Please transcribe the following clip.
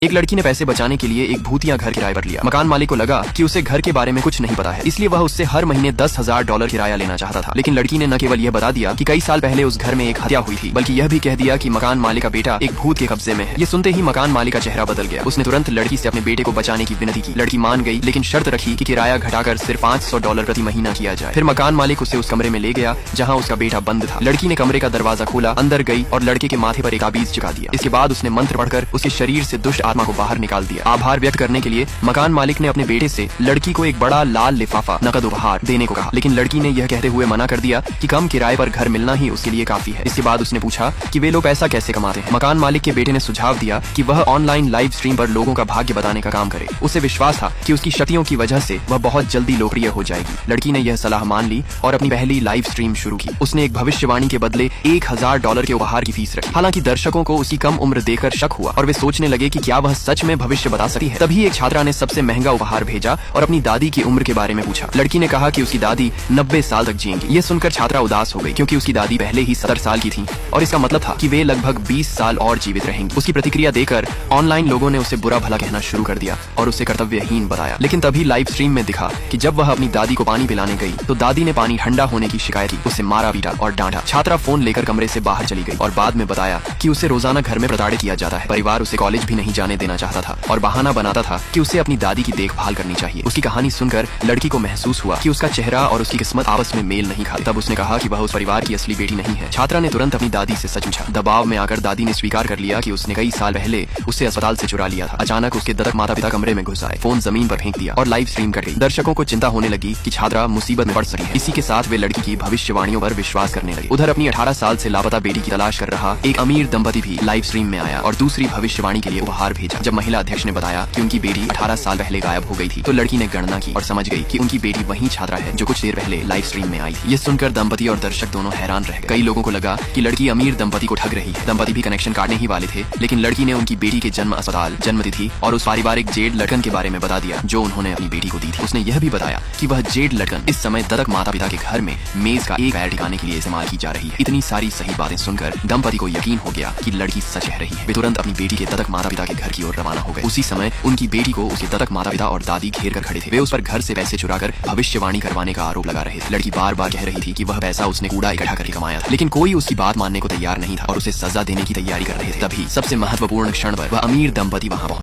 एक लड़की ने पैसे बचाने के लिए एक भूतिया घर किराए पर लिया। मकान मालिक को लगा कि उसे घर के बारे में कुछ नहीं पता है, इसलिए वह उससे हर महीने $10,000 किराया लेना चाहता था। लेकिन लड़की ने न केवल यह बता दिया कि कई साल पहले उस घर में एक हत्या हुई थी, बल्कि यह भी कह दिया कि मकान मालिक का बेटा एक भूत के कब्जे में है। ये सुनते ही मकान मालिक का चेहरा बदल गया। उसने तुरंत लड़की से अपने बेटे को बचाने की विनती की। लड़की मान गई, लेकिन शर्त रखी कि किराया घटाकर सिर्फ $500 प्रति महीना किया जाए। फिर मकान मालिक उसे उस कमरे में ले गया जहाँ उसका बेटा बंद था। लड़की ने कमरे का दरवाजा खोला, अंदर गई और लड़के के माथे पर एक ताबीज चिपका दिया। इसके बाद उसने मंत्र पढ़कर उसके शरीर से दुष्ट आत्मा को बाहर निकाल दिया। आभार व्यक्त करने के लिए मकान मालिक ने अपने बेटे से लड़की को एक बड़ा लाल लिफाफा नकद उपहार देने को कहा, लेकिन लड़की ने यह कहते हुए मना कर दिया कि कम किराए पर घर मिलना ही उसके लिए काफी है। इसके बाद उसने पूछा कि वे लोग पैसा कैसे कमाते हैं। मकान मालिक के बेटे ने सुझाव दिया कि वह ऑनलाइन लाइव स्ट्रीम पर लोगों का भाग्य बताने का काम करे। उसे विश्वास था कि उसकी शक्तियों की वजह से वह बहुत जल्दी लोकप्रिय हो जाएगी। लड़की ने यह सलाह मान ली और अपनी पहली लाइव स्ट्रीम शुरू की। उसने एक भविष्यवाणी के बदले $1,000 के उपहार की फीस रखी। हालांकि दर्शकों को उसकी कम उम्र देखकर शक हुआ और वे सोचने लगे कि क्या वह सच में भविष्य बता सकती है। तभी एक छात्रा ने सबसे महंगा उपहार भेजा और अपनी दादी की उम्र के बारे में पूछा। लड़की ने कहा कि उसकी दादी 90 साल तक जिएंगी। ये सुनकर छात्रा उदास हो गई, क्योंकि उसकी दादी पहले ही 70 साल की थी और इसका मतलब था कि वे लगभग 20 साल और जीवित रहेंगी। उसकी प्रतिक्रिया देकर ऑनलाइन लोगों ने उसे बुरा भला कहना शुरू कर दिया और उसे कर्तव्यहीन बताया। लेकिन तभी लाइव स्ट्रीम में दिखा कि जब वह अपनी दादी को पानी पिलाने गई तो दादी ने पानी ठंडा होने की शिकायत की। उसे मारा पीटा और डांटा। छात्रा फोन लेकर कमरे से बाहर चली गई और बाद में बताया कि उसे रोजाना घर में प्रताड़ित किया जाता है। परिवार उसे कॉलेज भी नहीं जाने देना चाहता था और बहाना बनाता था कि उसे अपनी दादी की देखभाल करनी चाहिए। उसकी कहानी सुनकर लड़की को महसूस हुआ कि उसका चेहरा और उसकी किस्मत आपस में मेल नहीं खाती। तब उसने कहा कि वह उस परिवार की असली बेटी नहीं है। छात्रा ने तुरंत अपनी दादी से सच पूछा। दबाव में आकर दादी ने स्वीकार कर लिया कि उसने कई साल पहले उसे अस्पताल से चुरा लिया था। अचानक उसके दत्तक माता पिता कमरे में घुस आए, फोन जमीन पर फेंक दिया और लाइव स्ट्रीम कर गई। दर्शकों को चिंता होने लगी कि छात्रा मुसीबत में पड़ सकती है। इसी के साथ वे लड़की की भविष्यवाणियों पर विश्वास करने लगे। उधर अपनी 18 साल से लापता बेटी की तलाश कर रहा एक अमीर दंपति भी लाइव स्ट्रीम में आया और दूसरी भविष्यवाणी के लिए उपहार भेजा। जब महिला अध्यक्ष ने बताया कि उनकी बेटी 18 साल पहले गायब हो गई थी, तो लड़की ने गणना की और समझ गई कि उनकी बेटी वही छात्रा है जो कुछ देर पहले लाइव स्ट्रीम में आई थी। ये सुनकर दंपति और दर्शक दोनों हैरान रह गए। कई लोगों को लगा कि लड़की अमीर दंपति को ठग रही है। दंपति भी कनेक्शन काटने ही वाले थे, लेकिन लड़की ने उनकी बेटी के जन्म, अस्पताल, जन्म तिथि और उस पारिवारिक जेड लड़कन के बारे में बता दिया जो उन्होंने अपनी बेटी को दी थी। उसने यह भी बताया कि वह जेड लड़कन इस समय दत्तक माता पिता के घर में मेज का एक पैर टिकाने के लिए इस्तेमाल की जा रही है। इतनी सारी सही बातें सुनकर दंपति को यकीन हो गया कि लड़की सच कह रही है। वे तुरंत अपनी बेटी के दत्तक माता पिता के घर की ओर रवाना हो गए। उसी समय उनकी बेटी को उसके दत्तक माता पिता और दादी घेर कर खड़े थे। वे उस पर घर से पैसे चुराकर भविष्यवाणी करवाने का आरोप लगा रहे थे। लड़की बार बार कह रही थी कि वह पैसा उसने कूड़ा इकट्ठा करके कमाया था, लेकिन कोई उसकी बात मानने को तैयार नहीं था और उसे सजा देने की तैयारी कर रहे थे। तभी सबसे महत्वपूर्ण क्षण पर वह अमीर दंपति वहां पहुंचे।